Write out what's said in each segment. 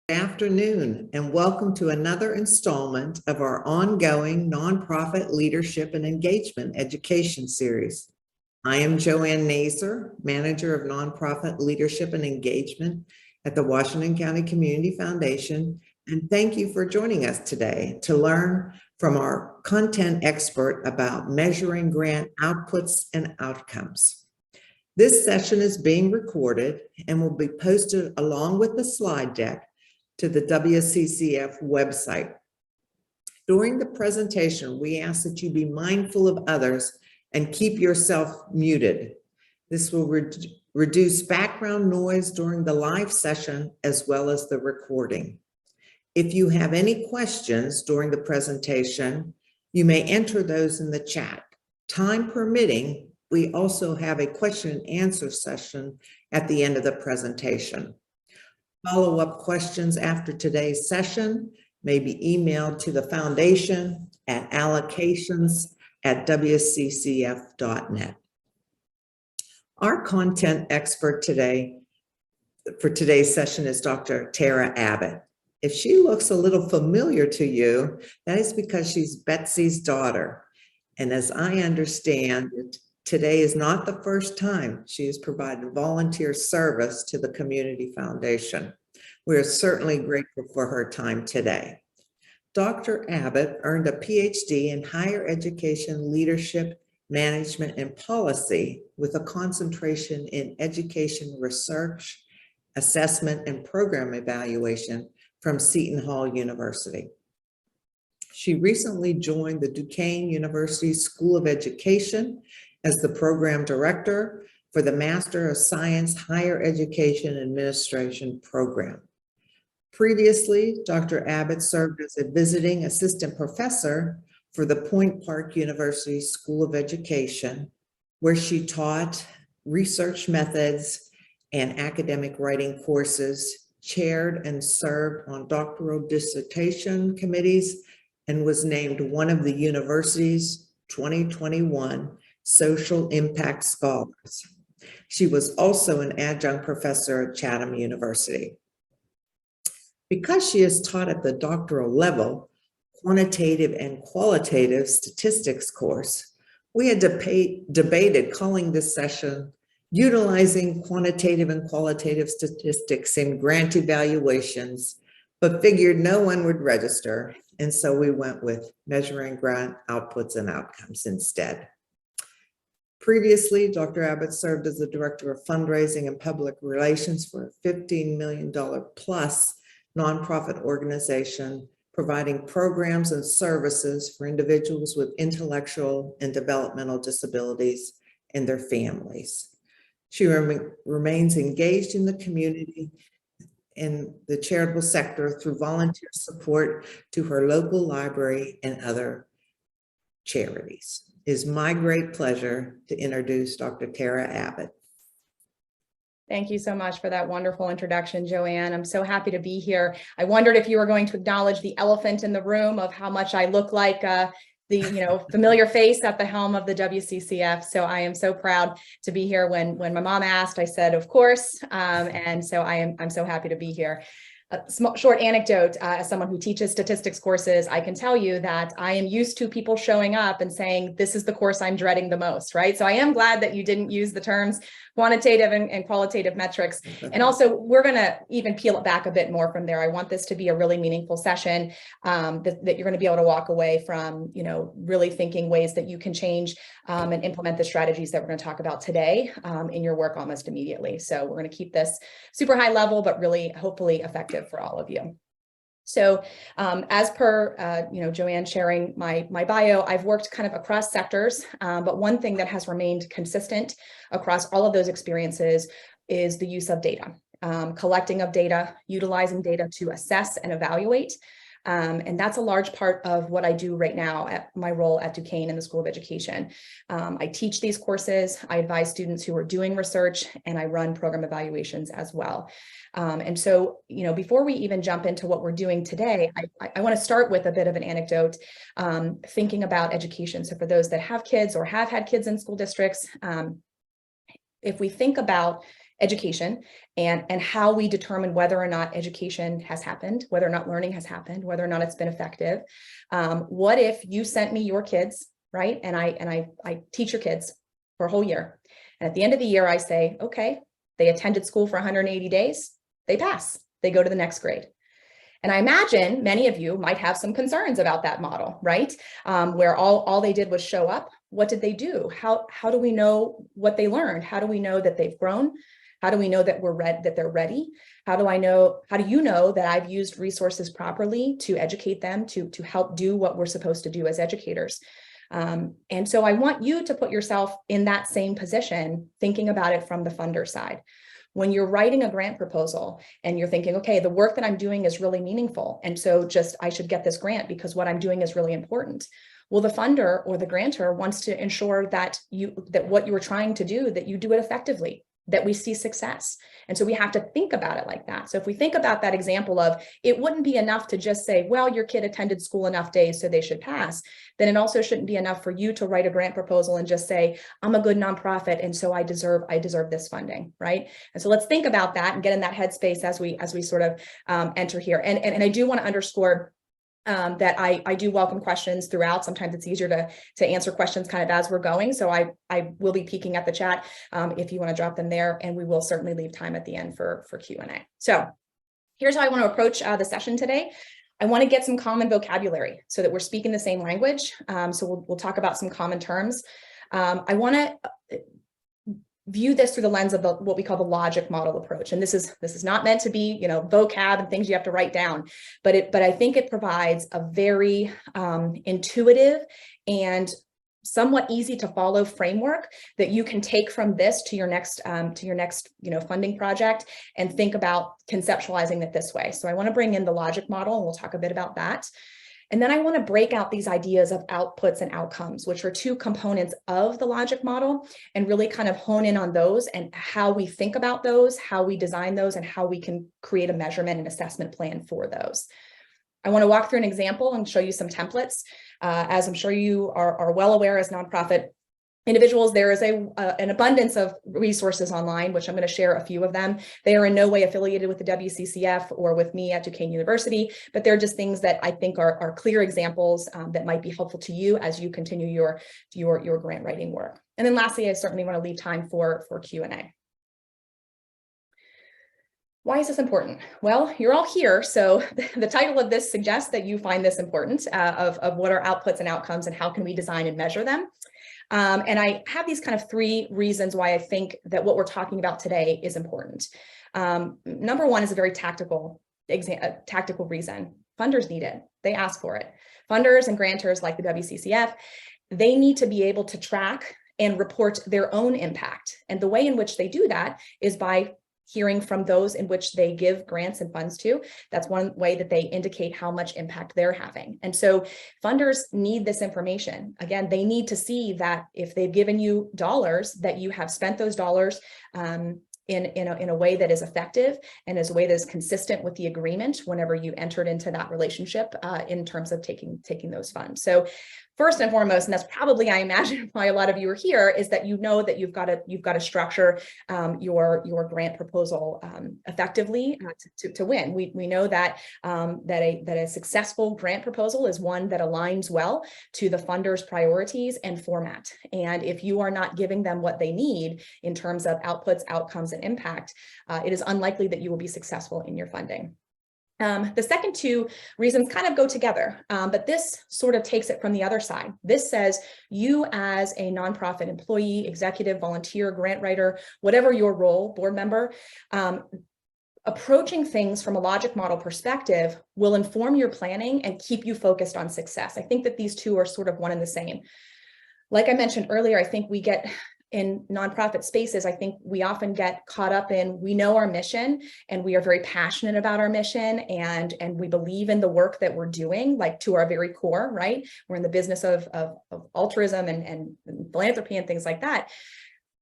Good afternoon, and welcome to another installment of our ongoing nonprofit leadership and engagement education series. I am Joanne Nazer, Manager of Nonprofit Leadership and Engagement at the Washington County Community Foundation, and thank you for joining us today to learn from our content expert about measuring grant outputs and outcomes. This session is being recorded and will be posted along with the slide deck to the WCCF website. During the presentation, we ask that you be mindful of others and keep yourself muted. This will reduce background noise during the live session as well as the recording. If you have any questions during the presentation, you may enter those in the chat. Time permitting, we also have a question and answer session at the end of the presentation. Follow-up questions after today's session may be emailed to the foundation at allocations@wccf.net. Our content expert today for today's session is Dr. Tara Abbott. If she looks a little familiar to you, that is because she's Betsy's daughter. And as I understand it, today is not the first time she has provided volunteer service to the Community Foundation. We are certainly grateful for her time today. Dr. Abbott earned a PhD in higher education leadership, management, and policy with a concentration in education research, assessment, and program evaluation from Seton Hall University. She recently joined the Duquesne University School of Education as the program director for the Master of Science Higher Education Administration program. Previously, Dr. Abbott served as a visiting assistant professor for the Point Park University School of Education, where she taught research methods and academic writing courses, chaired and served on doctoral dissertation committees, and was named one of the university's 2021 Social Impact Scholars. She was also an adjunct professor at Chatham University. Because she is taught at the doctoral level, quantitative and qualitative statistics course, we had debated calling this session utilizing quantitative and qualitative statistics in grant evaluations, but figured no one would register. And so we went with measuring grant outputs and outcomes instead. Previously, Dr. Abbott served as the Director of Fundraising and Public Relations for a $15 million plus nonprofit organization providing programs and services for individuals with intellectual and developmental disabilities and their families. She remains engaged in the community in the charitable sector through volunteer support to her local library and other charities. It is my great pleasure to introduce Dr. Tara Abbott. Thank you so much for that wonderful introduction, Joanne. I'm so happy to be here. I wondered if you were going to acknowledge the elephant in the room of how much I look like the familiar face at the helm of the WCCF. So I am so proud to be here. When my mom asked, I said, of course. And so I'm so happy to be here. A short anecdote, as someone who teaches statistics courses, I can tell you that I am used to people showing up and saying, this is the course I'm dreading the most, right? So I am glad that you didn't use the terms quantitative and qualitative metrics. And also, we're going to even peel it back a bit more from there. I want this to be a really meaningful session that you're going to be able to walk away from, really thinking ways that you can change and implement the strategies that we're going to talk about today in your work almost immediately. So we're going to keep this super high level, but really hopefully effective for all of you. So as per, Joanne sharing my bio, I've worked kind of across sectors, but one thing that has remained consistent across all of those experiences is the use of data, collecting of data, utilizing data to assess and evaluate. And that's a large part of what I do right now at my role at Duquesne in the School of Education. I teach these courses, I advise students who are doing research, and I run program evaluations as well. And so, before we even jump into what we're doing today, I want to start with a bit of an anecdote, thinking about education. So for those that have kids or have had kids in school districts, if we think about education and how we determine whether or not education has happened, whether or not learning has happened, whether or not it's been effective. What if you sent me your kids, right? And I teach your kids for a whole year. And at the end of the year, I say, okay, they attended school for 180 days, they pass, they go to the next grade. And I imagine many of you might have some concerns about that model, right? Where all they did was show up. What did they do? How do we know what they learned? How do we know that they've grown? How do we know that they're ready? How do you know that I've used resources properly to educate them, to help do what we're supposed to do as educators? And so I want you to put yourself in that same position, thinking about it from the funder side. When you're writing a grant proposal and you're thinking, okay, the work that I'm doing is really meaningful, and so I should get this grant because what I'm doing is really important. Well, the funder or the grantor wants to ensure that what you were trying to do, that you do it effectively, that we see success. And so we have to think about it like that. So if we think about that example of, it wouldn't be enough to just say, well, your kid attended school enough days, so they should pass. Then it also shouldn't be enough for you to write a grant proposal and just say, I'm a good nonprofit, and so I deserve this funding, right? And so let's think about that and get in that headspace as we sort of enter here. And I do want to underscore that I do welcome questions throughout. Sometimes it's easier to answer questions kind of as we're going. So I will be peeking at the chat if you want to drop them there, and we will certainly leave time at the end for Q&A. So here's how I want to approach the session today. I want to get some common vocabulary so that we're speaking the same language. So we'll talk about some common terms. I want to view this through the lens of what we call the logic model approach. And this is not meant to be, vocab and things you have to write down, but I think it provides a very intuitive and somewhat easy to follow framework that you can take from this to your next funding project and think about conceptualizing it this way. So I want to bring in the logic model, and we'll talk a bit about that. And then I want to break out these ideas of outputs and outcomes, which are two components of the logic model, and really kind of hone in on those and how we think about those, how we design those, and how we can create a measurement and assessment plan for those. I want to walk through an example and show you some templates. As I'm sure you are well aware as nonprofit individuals, there is an abundance of resources online, which I'm going to share a few of them. They are in no way affiliated with the WCCF or with me at Duquesne University, but they're just things that I think are clear examples that might be helpful to you as you continue your grant writing work. And then lastly, I certainly want to leave time for Q&A. Why is this important? Well, you're all here, so the title of this suggests that you find this important, of what are outputs and outcomes and how can we design and measure them. And I have these kind of three reasons why I think that what we're talking about today is important. Number one is a very tactical reason. Funders need it. They ask for it. Funders and grantors like the WCCF, they need to be able to track and report their own impact. And the way in which they do that is by hearing from those in which they give grants and funds to. That's one way that they indicate how much impact they're having. And so funders need this information. Again, they need to see that if they've given you dollars, that you have spent those dollars in a way that is effective and is a way that is consistent with the agreement whenever you entered into that relationship in terms of taking those funds. So first and foremost, and that's probably, I imagine, why a lot of you are here, is that you know that you've got to structure your grant proposal effectively to win. We know that that a successful grant proposal is one that aligns well to the funder's priorities and format. And if you are not giving them what they need in terms of outputs, outcomes, and impact, it is unlikely that you will be successful in your funding. The second two reasons kind of go together, but this sort of takes it from the other side. This says you as a nonprofit employee, executive, volunteer, grant writer, whatever your role, board member, approaching things from a logic model perspective will inform your planning and keep you focused on success. I think that these two are sort of one and the same. Like I mentioned earlier, I think we get in nonprofit spaces, I think we often get caught up in, we know our mission and we are very passionate about our mission and we believe in the work that we're doing, like to our very core, right? We're in the business of altruism and philanthropy and things like that.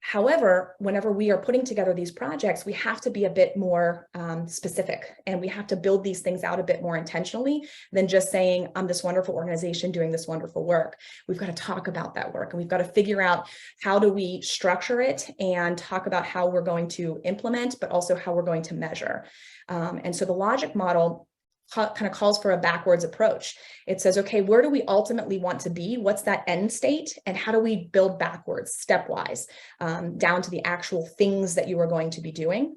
However, whenever we are putting together these projects, we have to be a bit more specific, and we have to build these things out a bit more intentionally than just saying, I'm this wonderful organization doing this wonderful work. We've got to talk about that work, and we've got to figure out how do we structure it and talk about how we're going to implement, but also how we're going to measure. And so the logic model kind of calls for a backwards approach. It says, okay, where do we ultimately want to be? What's that end state? And how do we build backwards, stepwise, down to the actual things that you are going to be doing?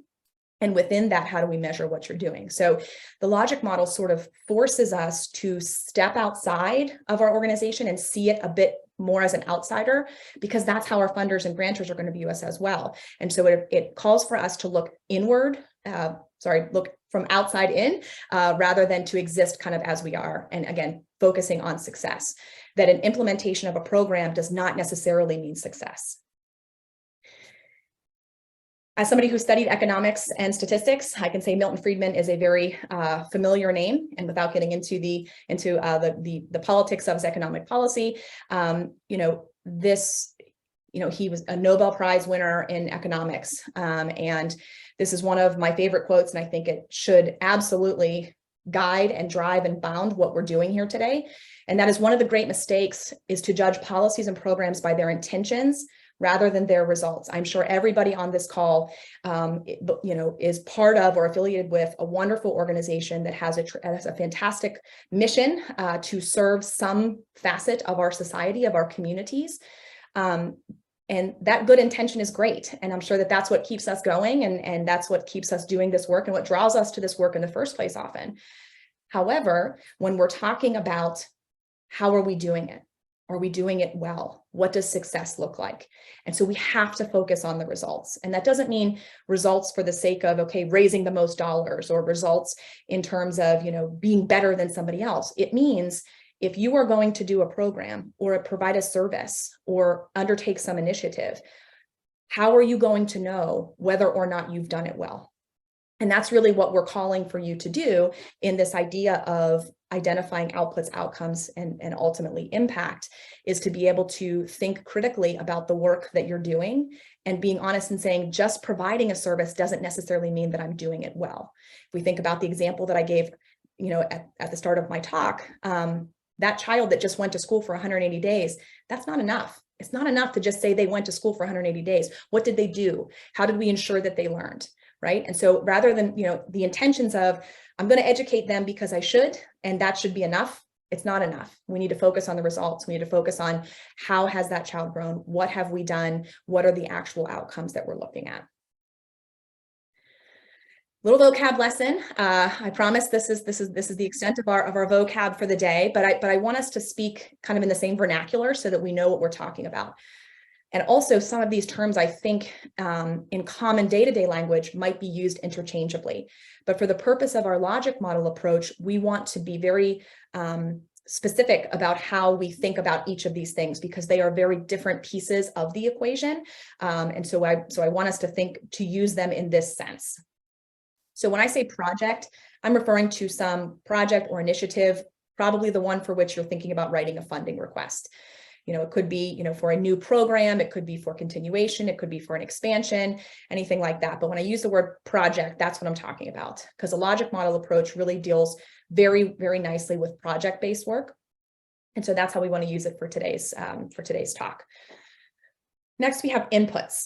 And within that, how do we measure what you're doing? So the logic model sort of forces us to step outside of our organization and see it a bit more as an outsider, because that's how our funders and grantors are going to view us as well. And so it calls for us to look inward, look from outside in, rather than to exist kind of as we are. And again, focusing on success, that an implementation of a program does not necessarily mean success. As somebody who studied economics and statistics, I can say Milton Friedman is a very familiar name. And without getting into the politics of his economic policy, he was a Nobel Prize winner in economics. And this is one of my favorite quotes, and I think it should absolutely guide and drive and bound what we're doing here today. And that is one of the great mistakes, is to judge policies and programs by their intentions rather than their results. I'm sure everybody on this call, is part of or affiliated with a wonderful organization that has a fantastic mission to serve some facet of our society, of our communities. And that good intention is great. And I'm sure that that's what keeps us going. And that's what keeps us doing this work and what draws us to this work in the first place often. However, when we're talking about how are we doing it? Are we doing it well? What does success look like? And so we have to focus on the results. And that doesn't mean results for the sake of, okay, raising the most dollars, or results in terms of, being better than somebody else. It means if you are going to do a program or provide a service or undertake some initiative, how are you going to know whether or not you've done it well? And that's really what we're calling for you to do in this idea of identifying outputs, outcomes, and ultimately impact, is to be able to think critically about the work that you're doing and being honest and saying, just providing a service doesn't necessarily mean that I'm doing it well. If we think about the example that I gave, at the start of my talk, that child that just went to school for 180 days, that's not enough. It's not enough to just say they went to school for 180 days. What did they do? How did we ensure that they learned? Right. And so rather than, the intentions of, I'm going to educate them because I should, and that should be enough, it's not enough. We need to focus on the results. We need to focus on how has that child grown? What have we done? What are the actual outcomes that we're looking at? Little vocab lesson. I promise this is the extent of our vocab for the day, but I want us to speak kind of in the same vernacular so that we know what we're talking about. And also some of these terms, I think, in common day-to-day language might be used interchangeably. But for the purpose of our logic model approach, we want to be very specific about how we think about each of these things, because they are very different pieces of the equation. And so I want us to use them in this sense. So when I say project, I'm referring to some project or initiative, probably the one for which you're thinking about writing a funding request. It could be, for a new program, it could be for continuation, it could be for an expansion, anything like that. But when I use the word project, that's what I'm talking about, because the logic model approach really deals very, very nicely with project-based work. And so that's how we want to use it for today's talk. Next, we have inputs.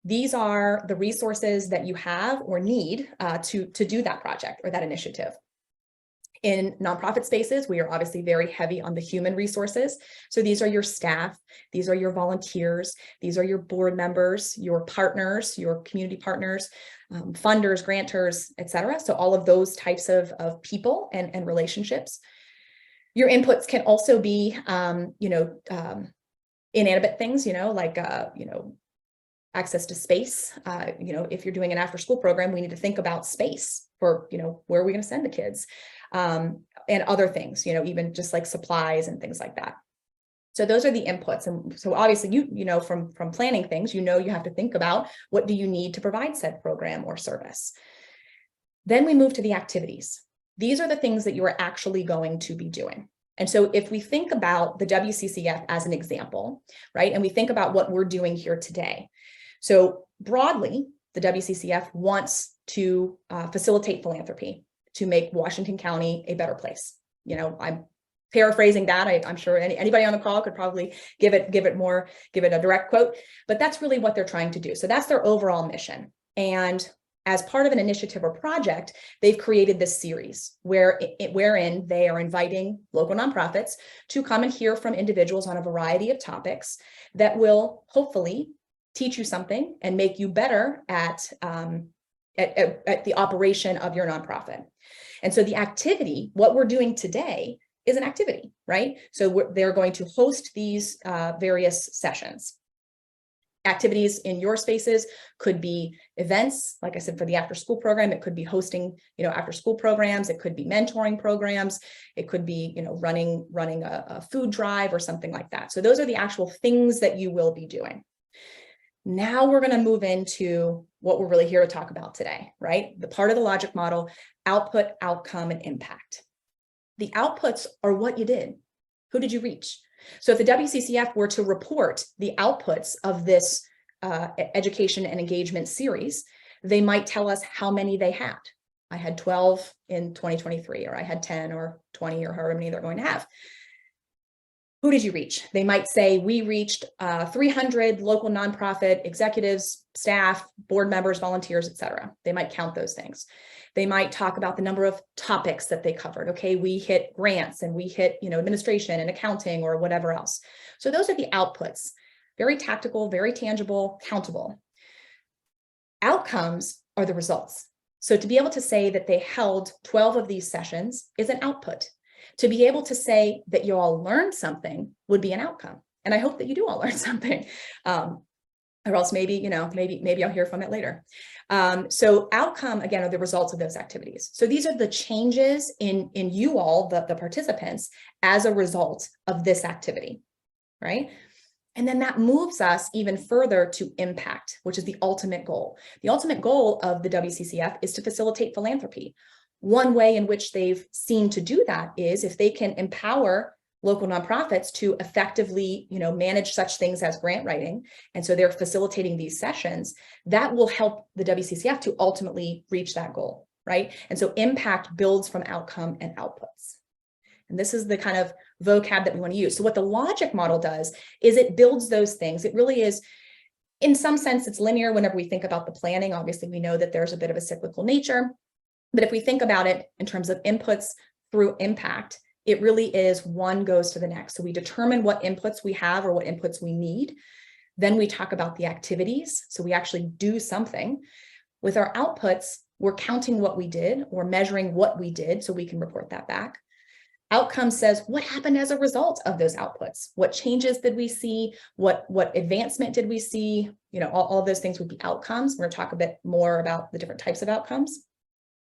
These are the resources that you have or need to do that project or that initiative. In nonprofit spaces, we are obviously very heavy on the human resources. So these are your staff, these are your volunteers, these are your board members, your partners, your community partners, funders, grantors, et cetera. So all of those types of people and relationships. Your inputs can also be, inanimate things, like, access to space. If you're doing an after school program, we need to think about space for, where are we going to send the kids? And other things, even just like supplies and things like that. So those are the inputs. And so obviously, from planning things, you have to think about what do you need to provide said program or service. Then we move to the activities. These are the things that you are actually going to be doing. And so if we think about the WCCF as an example, right, and we think about what we're doing here today. So broadly, the WCCF wants to facilitate philanthropy to make Washington County a better place. I'm paraphrasing that. I'm sure anybody on the call could probably give it a direct quote, but that's really what they're trying to do. So that's their overall mission. And as part of an initiative or project, they've created this series wherein they are inviting local nonprofits to come and hear from individuals on a variety of topics that will hopefully teach you something and make you better at the operation of your nonprofit. And so the activity, what we're doing today, is an activity, right? So they're going to host these various sessions. Activities in your spaces could be events, like I said, for the after school program. It could be hosting, after school programs. It could be mentoring programs. It could be, running a food drive or something like that. So those are the actual things that you will be doing. Now we're going to move into what we're really here to talk about today, right? The part of the logic model: output, outcome, and impact. The outputs are what you did. Who did you reach? So if the WCCF were to report the outputs of this education and engagement series, they might tell us how many they had. I had 12 in 2023, or I had 10 or 20, or however many they're going to have. Who did you reach? They might say, we reached 300 local nonprofit executives, staff, board members, volunteers, et cetera. They might count those things. They might talk about the number of topics that they covered. Okay, we hit grants and we hit, administration and accounting or whatever else. So those are the outputs. Very tactical, very tangible, countable. Outcomes are the results. So to be able to say that they held 12 of these sessions is an output. To be able to say that you all learned something would be an outcome. And I hope that you do all learn something. Or else maybe I'll hear from it later. So outcome, again, are the results of those activities. So these are the changes in you all, the participants, as a result of this activity, right? And then that moves us even further to impact, which is the ultimate goal. The ultimate goal of the WCCF is to facilitate philanthropy. One way in which they've seen to do that is if they can empower local nonprofits to effectively, manage such things as grant writing. And so they're facilitating these sessions that will help the WCCF to ultimately reach that goal, right? And so impact builds from outcome and outputs. And this is the kind of vocab that we want to use. So what the logic model does is it builds those things. It really is, in some sense, it's linear whenever we think about the planning. Obviously, we know that there's a bit of a cyclical nature. But if we think about it in terms of inputs through impact, it really is one goes to the next. So we determine what inputs we have or what inputs we need. Then we talk about the activities. So we actually do something. With our outputs, we're counting what we did or measuring what we did so we can report that back. Outcome says what happened as a result of those outputs. What changes did we see? What advancement did we see? All of those things would be outcomes. We're going to talk a bit more about the different types of outcomes.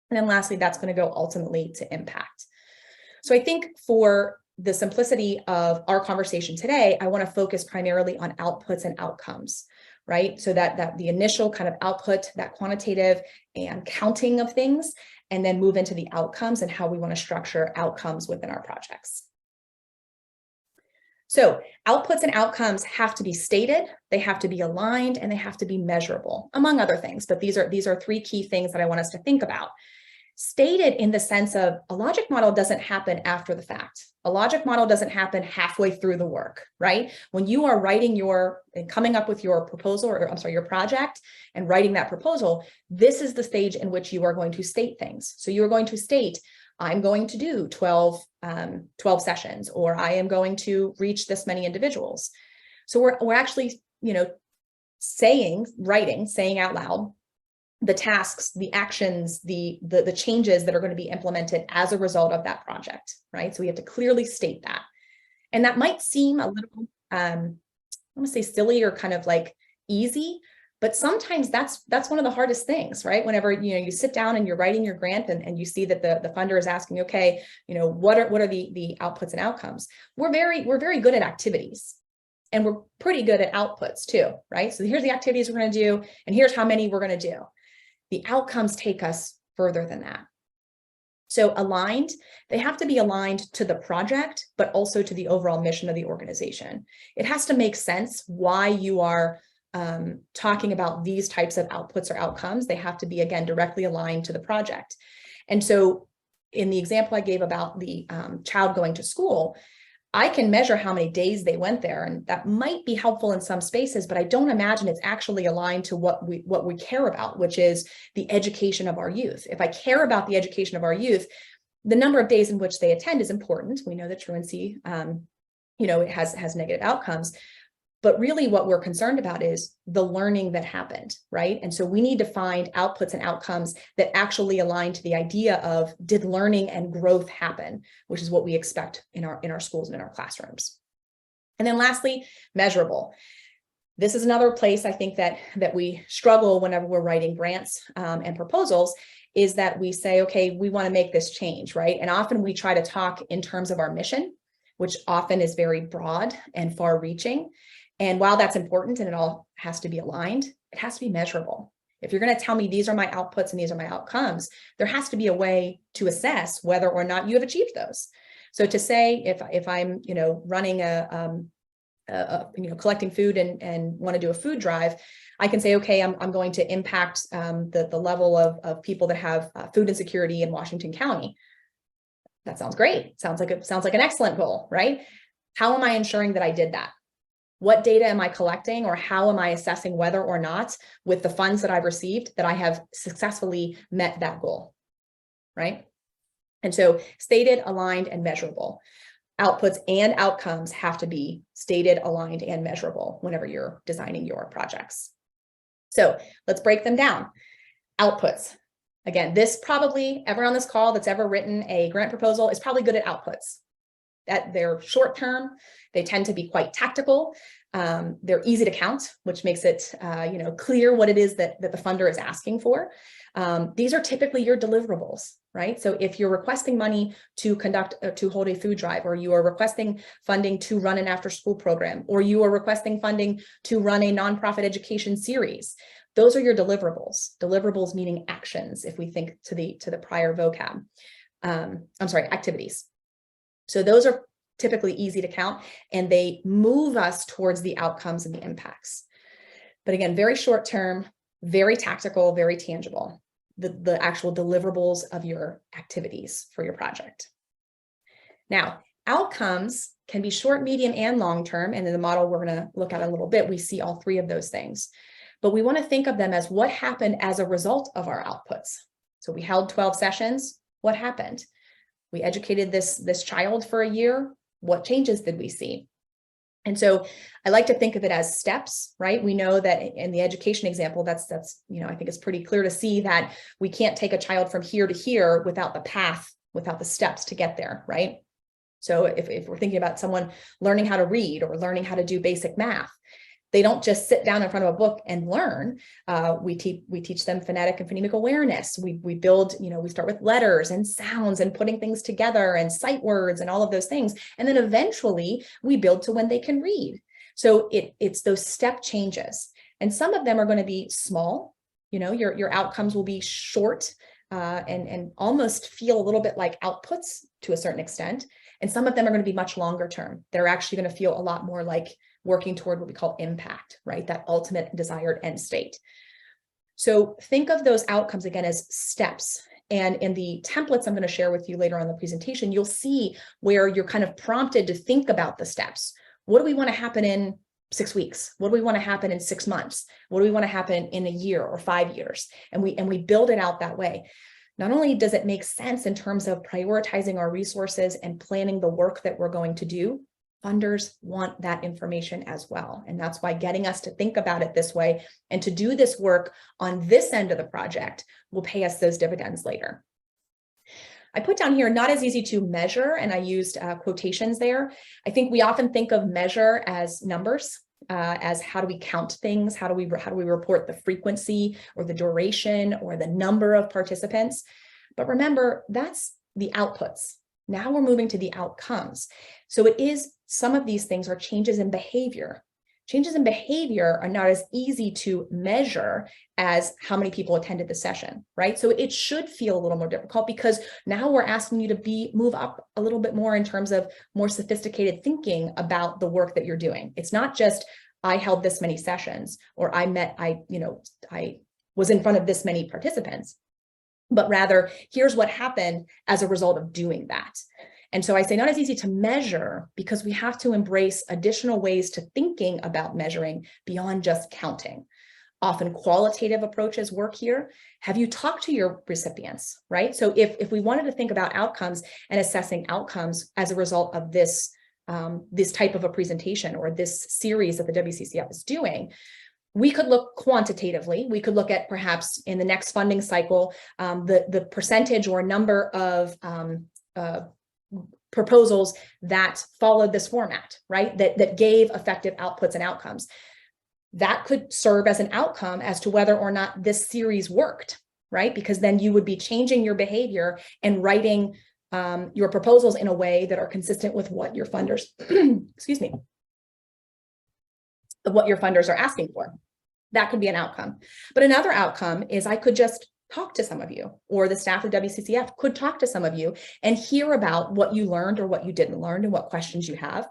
And then lastly, that's going to go ultimately to impact. So I think for the simplicity of our conversation today, I want to focus primarily on outputs and outcomes, right? So that the initial kind of output, that quantitative and counting of things, and then move into the outcomes and how we want to structure outcomes within our projects. So outputs and outcomes have to be stated, they have to be aligned, and they have to be measurable, among other things. But these are three key things that I want us to think about. Stated in the sense of a logic model doesn't happen after the fact. A logic model doesn't happen halfway through the work, right? When you are writing and coming up with your proposal, your project, and writing that proposal, this is the stage in which you are going to state things. So you are going to state, I'm going to do 12 sessions, or I am going to reach this many individuals. So we're actually, saying out loud the tasks, the actions, the changes that are going to be implemented as a result of that project, right? So we have to clearly state that. And that might seem a little, I want to say silly or kind of like easy, but sometimes that's one of the hardest things, right? Whenever, you sit down and you're writing your grant and you see that the funder is asking, okay, what are the outputs and outcomes? We're very good at activities. And we're pretty good at outputs too, right? So here's the activities we're going to do, and here's how many we're going to do. The outcomes take us further than that. So aligned, they have to be aligned to the project, but also to the overall mission of the organization. It has to make sense why you are talking about these types of outputs or outcomes, they have to be, again, directly aligned to the project. And so in the example I gave about the child going to school, I can measure how many days they went there, and that might be helpful in some spaces, but I don't imagine it's actually aligned to what we care about, which is the education of our youth. If I care about the education of our youth, the number of days in which they attend is important. We know that truancy, it has negative outcomes. But really what we're concerned about is the learning that happened, right? And so we need to find outputs and outcomes that actually align to the idea of, did learning and growth happen, which is what we expect in our schools and in our classrooms. And then lastly, measurable. This is another place I think that we struggle whenever we're writing grants and proposals, is that we say, okay, we want to make this change, right? And often we try to talk in terms of our mission, which often is very broad and far-reaching. And while that's important and it all has to be aligned, it has to be measurable. If you're going to tell me these are my outputs and these are my outcomes, there has to be a way to assess whether or not you have achieved those. So to say, if I'm running collecting food and want to do a food drive, I can say, okay, I'm going to impact the level of people that have food insecurity in Washington County. That sounds great. Sounds like an excellent goal, right? How am I ensuring that I did that? What data am I collecting, or how am I assessing whether or not, with the funds that I've received, that I have successfully met that goal, right? And so stated, aligned, and measurable. Outputs and outcomes have to be stated, aligned, and measurable whenever you're designing your projects. So let's break them down. Outputs. Again, everyone on this call that's ever written a grant proposal is probably good at outputs. That they're short term, they tend to be quite tactical, they're easy to count, which makes it clear what it is that the funder is asking for. These are typically your deliverables, right? So if you're requesting money to hold a food drive, or you are requesting funding to run an after-school program, or you are requesting funding to run a nonprofit education series, those are your deliverables. Deliverables meaning actions, if we think to the prior vocab. Activities. So those are typically easy to count, and they move us towards the outcomes and the impacts. But again, very short term, very tactical, very tangible, the actual deliverables of your activities for your project. Now, outcomes can be short, medium, and long term. And in the model we're going to look at a little bit, we see all three of those things. But we want to think of them as what happened as a result of our outputs. So we held 12 sessions. What happened? We educated this child for a year. What changes did we see? And so I like to think of it as steps, right? We know that in the education example, that's I think it's pretty clear to see that we can't take a child from here to here without the path, without the steps to get there, right? So if we're thinking about someone learning how to read or learning how to do basic math, they don't just sit down in front of a book and learn. We teach them phonetic and phonemic awareness. We build, we start with letters and sounds and putting things together and sight words and all of those things. And then eventually we build to when they can read. So it's those step changes. And some of them are going to be small. Your outcomes will be short and almost feel a little bit like outputs to a certain extent. And some of them are going to be much longer term. They're actually going to feel a lot more like working toward what we call impact, right? That ultimate desired end state. So think of those outcomes again as steps. And in the templates I'm going to share with you later on in the presentation, you'll see where you're kind of prompted to think about the steps. What do we want to happen in 6 weeks? What do we want to happen in 6 months? What do we want to happen in a year or 5 years? And we build it out that way. Not only does it make sense in terms of prioritizing our resources and planning the work that we're going to do, funders want that information as well. And that's why getting us to think about it this way and to do this work on this end of the project will pay us those dividends later. I put down here, not as easy to measure, and I used quotations there. I think we often think of measure as numbers, as how do we count things? How do we report the frequency or the duration or the number of participants? But remember, that's the outputs. Now we're moving to the outcomes. So some of these things are changes in behavior. Changes in behavior are not as easy to measure as how many people attended the session, right? So it should feel a little more difficult because now we're asking you to move up a little bit more in terms of more sophisticated thinking about the work that you're doing. It's not just I held this many sessions, or I was in front of this many participants, but rather here's what happened as a result of doing that. And so I say not as easy to measure, because we have to embrace additional ways to thinking about measuring beyond just counting. Often qualitative approaches work here. Have you talked to your recipients, right? So if we wanted to think about outcomes and assessing outcomes as a result of this, this type of a presentation or this series that the WCCF is doing, we could look quantitatively. We could look at perhaps in the next funding cycle, the percentage or number of proposals that followed this format, right? That gave effective outputs and outcomes. That could serve as an outcome as to whether or not this series worked, right? Because then you would be changing your behavior and writing your proposals in a way that are consistent with what your funders, excuse me, of what your funders are asking for. That could be an outcome. But another outcome is I could just talk to some of you, or the staff of WCCF could talk to some of you and hear about what you learned or what you didn't learn and what questions you have.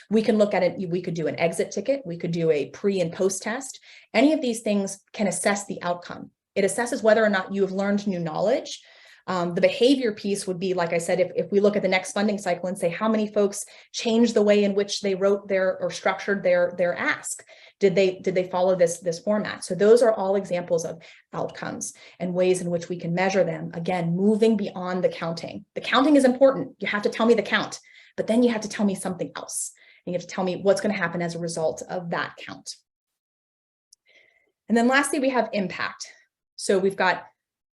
We can look at it. We could do an exit ticket. We could do a pre and post test. Any of these things can assess the outcome. It assesses whether or not you have learned new knowledge. The behavior piece would be, like I said, if we look at the next funding cycle and say how many folks changed the way in which they wrote their or structured their ask. Did they follow this format? So those are all examples of outcomes and ways in which we can measure them. Again, moving beyond the counting. The counting is important. You have to tell me the count, but then you have to tell me something else. You have to tell me what's going to happen as a result of that count. And then lastly, we have impact. So we've got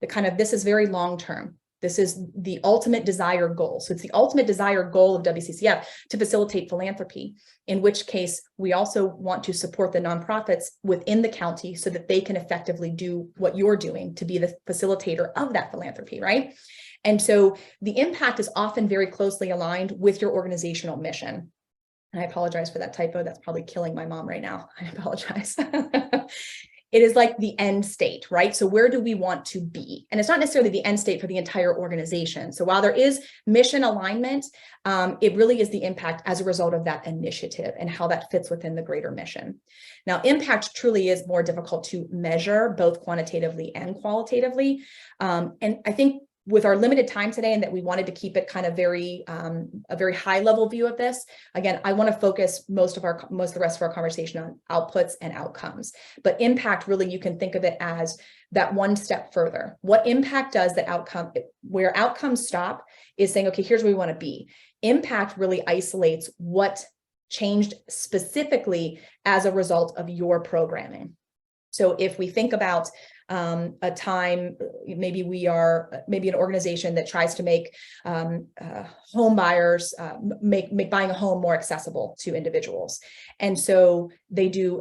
the kind of, this is very long-term. This is the ultimate desired goal. So it's the ultimate desired goal of WCCF to facilitate philanthropy, in which case we also want to support the nonprofits within the county so that they can effectively do what you're doing to be the facilitator of that philanthropy, right? And so the impact is often very closely aligned with your organizational mission. And I apologize for that typo. That's probably killing my mom right now. I apologize. It is like the end state, right? So where do we want to be? And it's not necessarily the end state for the entire organization. So while there is mission alignment, it really is the impact as a result of that initiative and how that fits within the greater mission. Now, impact truly is more difficult to measure, both quantitatively and qualitatively. And I think with our limited time today, and that we wanted to keep it kind of very, a very high level view of this. Again, I want to focus most of the rest of our conversation on outputs and outcomes, but impact really, you can think of it as that one step further. What impact does that outcome, where outcomes stop is saying, okay, here's where we want to be. Impact really isolates what changed specifically as a result of your programming. So if we think about a time, maybe an organization that tries to make home buyers, make buying a home more accessible to individuals. And so they do,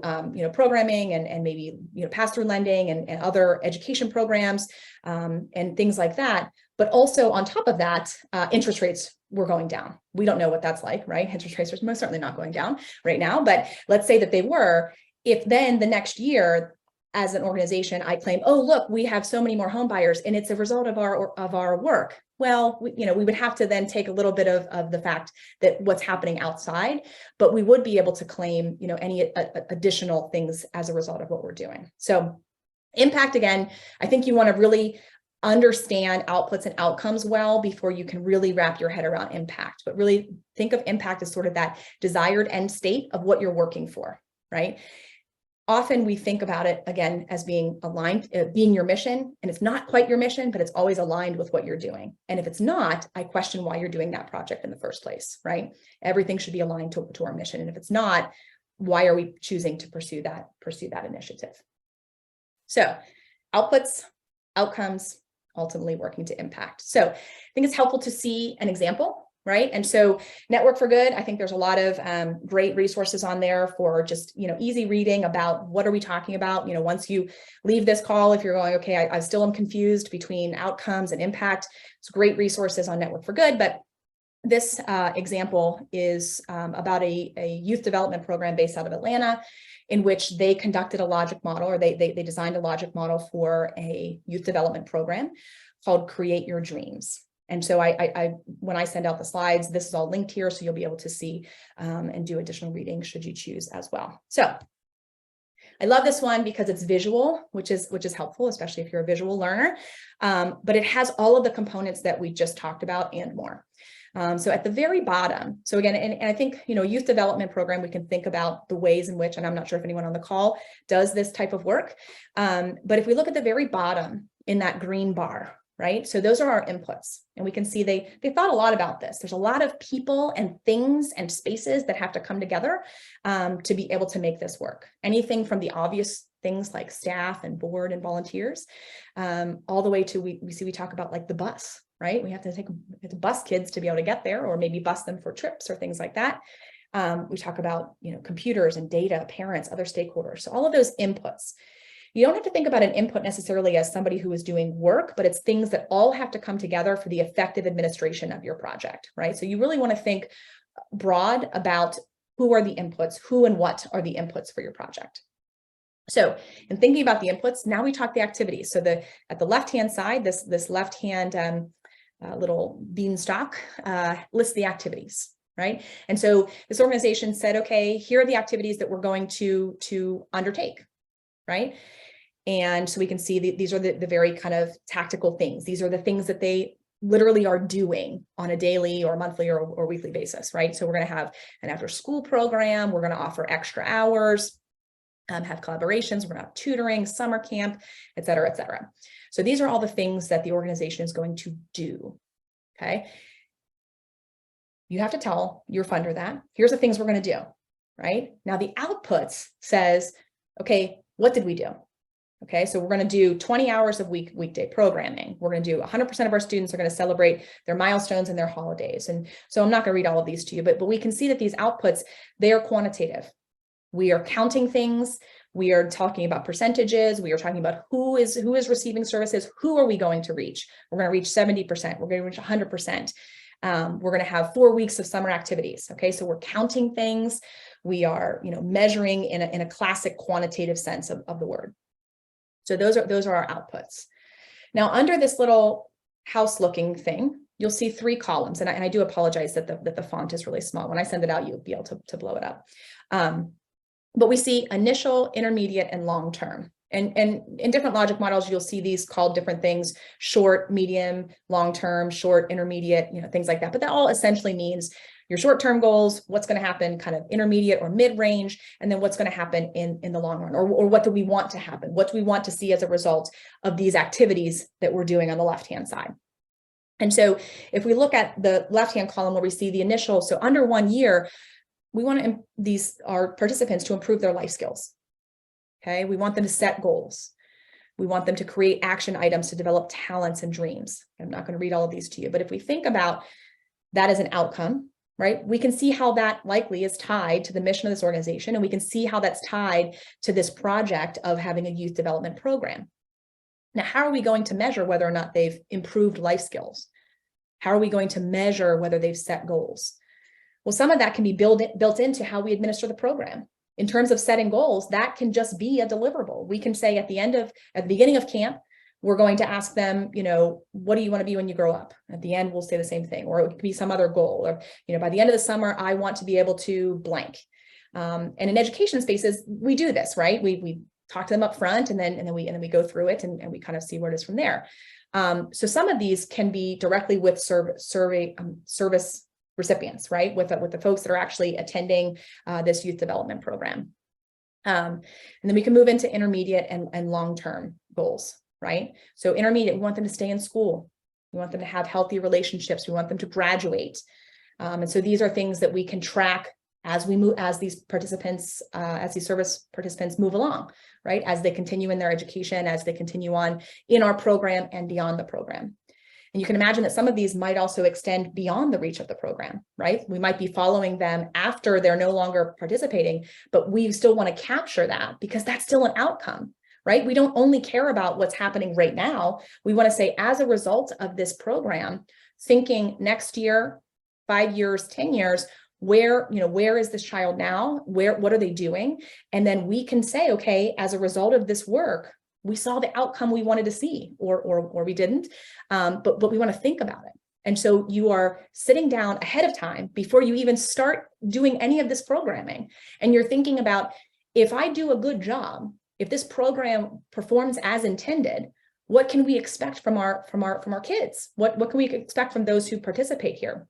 programming and maybe, pass-through lending and other education programs and things like that. But also on top of that, interest rates were going down. We don't know what that's like, right? Interest rates are most certainly not going down right now, but let's say that they were. If then the next year, as an organization, I claim, oh, look, we have so many more home buyers and it's a result of our work. Well, we would have to then take a little bit of the fact that what's happening outside, but we would be able to claim, any additional things as a result of what we're doing. So impact, again, I think you want to really understand outputs and outcomes well before you can really wrap your head around impact, but really think of impact as sort of that desired end state of what you're working for, right? Often we think about it, again, as being aligned, being your mission, and it's not quite your mission, but it's always aligned with what you're doing. And if it's not, I question why you're doing that project in the first place, right? Everything should be aligned to our mission. And if it's not, why are we choosing to pursue that initiative? So outputs, outcomes, ultimately working to impact. So I think it's helpful to see an example, right? And so Network for Good, I think there's a lot of great resources on there for just, easy reading about what are we talking about. Once you leave this call, if you're going, okay, I still am confused between outcomes and impact, it's great resources on Network for Good. But this example is about a youth development program based out of Atlanta, in which they conducted a logic model, or they designed a logic model for a youth development program called Create Your Dreams. And so when I send out the slides, this is all linked here, so you'll be able to see and do additional reading should you choose as well. So I love this one because it's visual, which is helpful, especially if you're a visual learner. But it has all of the components that we just talked about and more. So at the very bottom, so again, and I think, youth development program, we can think about the ways in which, and I'm not sure if anyone on the call does this type of work. But if we look at the very bottom in that green bar, right? So those are our inputs, and we can see they thought a lot about this. There's a lot of people and things and spaces that have to come together to be able to make this work. Anything from the obvious things like staff and board and volunteers, all the way to we talk about like the bus, right? We have to bus kids to be able to get there, or maybe bus them for trips or things like that. We talk about, computers and data, parents, other stakeholders. So all of those inputs. You don't have to think about an input necessarily as somebody who is doing work, but it's things that all have to come together for the effective administration of your project, right? So you really want to think broad about who are the inputs, who and what are the inputs for your project. So in thinking about the inputs, now we talk the activities. So at the left-hand side, this left-hand little beanstalk lists the activities, right? And so this organization said, okay, here are the activities that we're going to undertake, right? And so we can see these are the very kind of tactical things. These are the things that they literally are doing on a daily or monthly or weekly basis, right? So we're going to have an after school program. We're going to offer extra hours, have collaborations. We're going to have tutoring, summer camp, et cetera, et cetera. So these are all the things that the organization is going to do, okay? You have to tell your funder that. Here's the things we're going to do, right? Now the outputs says, okay, what did we do? Okay, so we're going to do 20 hours of weekday programming. We're going to do 100% of our students are going to celebrate their milestones and their holidays. And so I'm not going to read all of these to you, but we can see that these outputs, they are quantitative. We are counting things. We are talking about percentages. We are talking about who is receiving services. Who are we going to reach? We're going to reach 70%. We're going to reach 100%. We're going to have 4 weeks of summer activities. Okay, so we're counting things. We are, measuring in a classic quantitative sense of the word. So those are our outputs. Now, under this little house looking thing, you'll see 3 columns. And I do apologize that the font is really small. When I send it out, you'll be able to blow it up. But we see initial, intermediate, and long term. And in different logic models, you'll see these called different things: short, medium, long term, short, intermediate, things like that. But that all essentially means your short-term goals, what's going to happen kind of intermediate or mid-range, and then what's going to happen in the long run, or what do we want to happen? What do we want to see as a result of these activities that we're doing on the left-hand side? And so if we look at the left-hand column where we see the initial, so under 1 year, we want our participants to improve their life skills. Okay, we want them to set goals. We want them to create action items to develop talents and dreams. I'm not going to read all of these to you, but if we think about that as an outcome, right, we can see how that likely is tied to the mission of this organization, and we can see how that's tied to this project of having a youth development program. Now, how are we going to measure whether or not they've improved life skills? How are we going to measure whether they've set goals? Well, some of that can be built into how we administer the program. In terms of setting goals, that can just be a deliverable. We can say at the beginning of camp, we're going to ask them, what do you want to be when you grow up? At the end, we'll say the same thing, or it could be some other goal, or, by the end of the summer, I want to be able to blank. And in education spaces, we do this, right? We talk to them up front, and then we go through it, and we kind of see where it is from there. So some of these can be directly with service recipients, right? With the folks that are actually attending this youth development program. And then we can move into intermediate and long-term goals, right? So intermediate, we want them to stay in school. We want them to have healthy relationships. We want them to graduate. And so these are things that we can track as we move, as these service participants move along, right? As they continue in their education, as they continue on in our program and beyond the program. And you can imagine that some of these might also extend beyond the reach of the program, right? We might be following them after they're no longer participating, but we still want to capture that because that's still an outcome, right? We don't only care about what's happening right now. We want to say, as a result of this program, thinking next year, 5 years, 10 years, where is this child now? What are they doing? And then we can say, okay, as a result of this work, we saw the outcome we wanted to see, or we didn't, but we want to think about it. And so you are sitting down ahead of time before you even start doing any of this programming, and you're thinking about, if I do a good job, if this program performs as intended, what can we expect from our kids? What can we expect from those who participate here?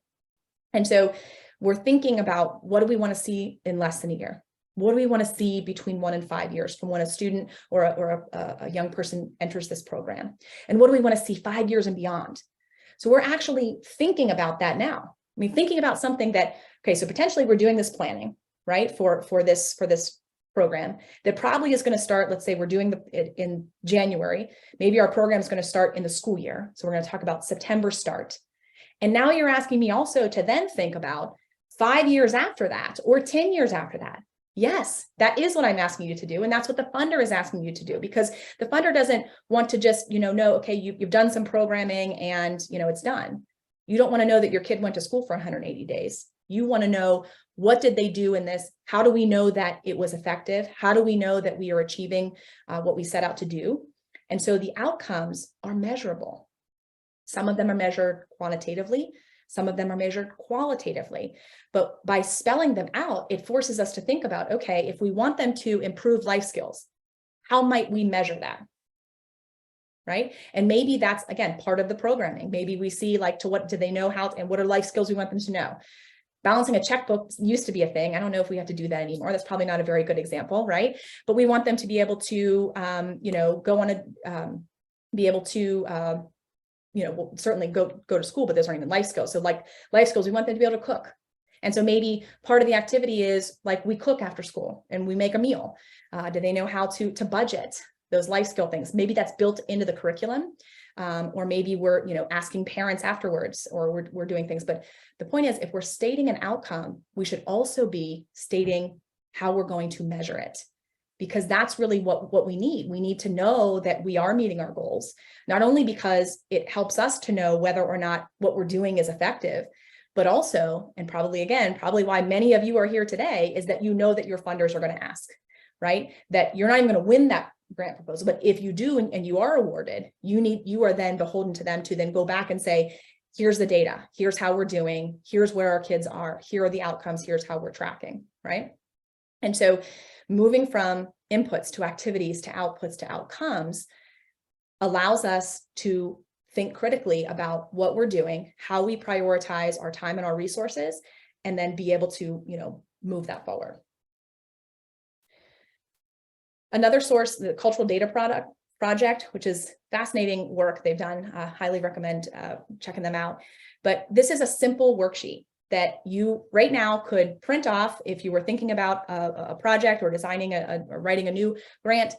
And so we're thinking about, what do we want to see in less than a year? What do we want to see between 1 and 5 years from when a student or a young person enters this program? And what do we want to see 5 years and beyond? So we're actually thinking about that now. I mean, thinking about something that, okay, so potentially we're doing this planning, right, for this program that probably is going to start, let's say we're doing it in January. Maybe our program is going to start in the school year. So we're going to talk about September start. And now you're asking me also to then think about 5 years after that or 10 years after that. Yes, that is what I'm asking you to do. And that's what the funder is asking you to do, because the funder doesn't want to just, know, okay, you've done some programming and, it's done. You don't want to know that your kid went to school for 180 days. You want to know, what did they do in this? How do we know that it was effective? How do we know that we are achieving what we set out to do? And so the outcomes are measurable. Some of them are measured quantitatively. Some of them are measured qualitatively. But by spelling them out, it forces us to think about, okay, if we want them to improve life skills, how might we measure that? Right? And maybe that's, again, part of the programming. Maybe we see, like, to what do they know how, and what are life skills we want them to know? Balancing a checkbook used to be a thing. I don't know if we have to do that anymore. That's probably not a very good example, right? But we want them to be able to, go on be able to, we'll certainly go to school, but those aren't even life skills. So like life skills, we want them to be able to cook. And so maybe part of the activity is, like, we cook after school and we make a meal. Do they know how to budget? Those life skill things? Maybe that's built into the curriculum. Or maybe we're, asking parents afterwards, or we're doing things. But the point is, if we're stating an outcome, we should also be stating how we're going to measure it, because that's really what we need. We need to know that we are meeting our goals, not only because it helps us to know whether or not what we're doing is effective, but also, and probably why many of you are here today, is that that your funders are going to ask, right? That you're not even going to win that grant proposal, but if you do and you are awarded, you are then beholden to them to then go back and say, here's the data, here's how we're doing, here's where our kids are, here are the outcomes, here's how we're tracking, right? And so moving from inputs to activities to outputs to outcomes allows us to think critically about what we're doing, how we prioritize our time and our resources, and then be able to, move that forward. Another source, the Cultural Data Project, which is fascinating work they've done. Highly recommend checking them out. But this is a simple worksheet that you right now could print off if you were thinking about a project or designing or writing a new grant.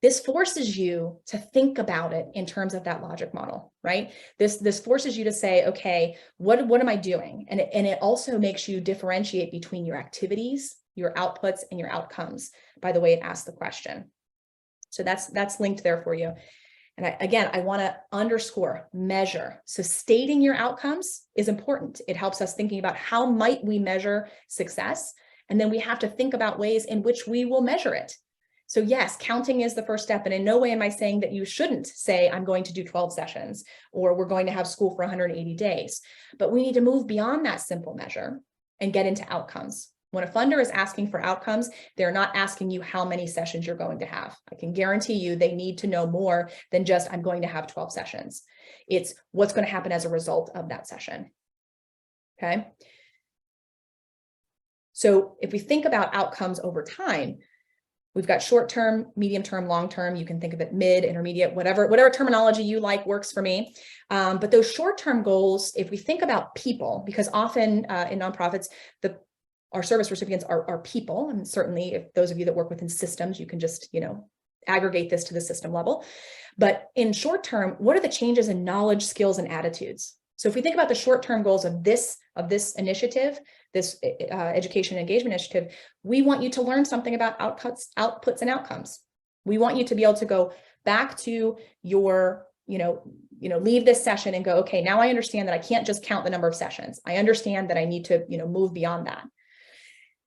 This forces you to think about it in terms of that logic model, right? This forces you to say, okay, what am I doing? And it also makes you differentiate between your activities, your outputs, and your outcomes by the way it asks the question. So that's linked there for you. And I want to underscore measure. So stating your outcomes is important. It helps us thinking about how might we measure success. And then we have to think about ways in which we will measure it. So yes, counting is the first step. And in no way am I saying that you shouldn't say, I'm going to do 12 sessions, or we're going to have school for 180 days. But we need to move beyond that simple measure and get into outcomes. When a funder is asking for outcomes, they're not asking you how many sessions you're going to have. I can guarantee you they need to know more than just, I'm going to have 12 sessions. It's what's going to happen as a result of that session. Okay. So if we think about outcomes over time, we've got short-term, medium-term, long-term. You can think of it mid, intermediate, whatever terminology you like works for me. But those short-term goals, if we think about people, because often in nonprofits, our service recipients are people, and certainly if those of you that work within systems, you can just, aggregate this to the system level. But in short term, what are the changes in knowledge, skills, and attitudes? So if we think about the short-term goals of this initiative, this education engagement initiative, we want you to learn something about outputs and outcomes. We want you to be able to go back to your, leave this session and go, okay, now I understand that I can't just count the number of sessions. I understand that I need to, move beyond that.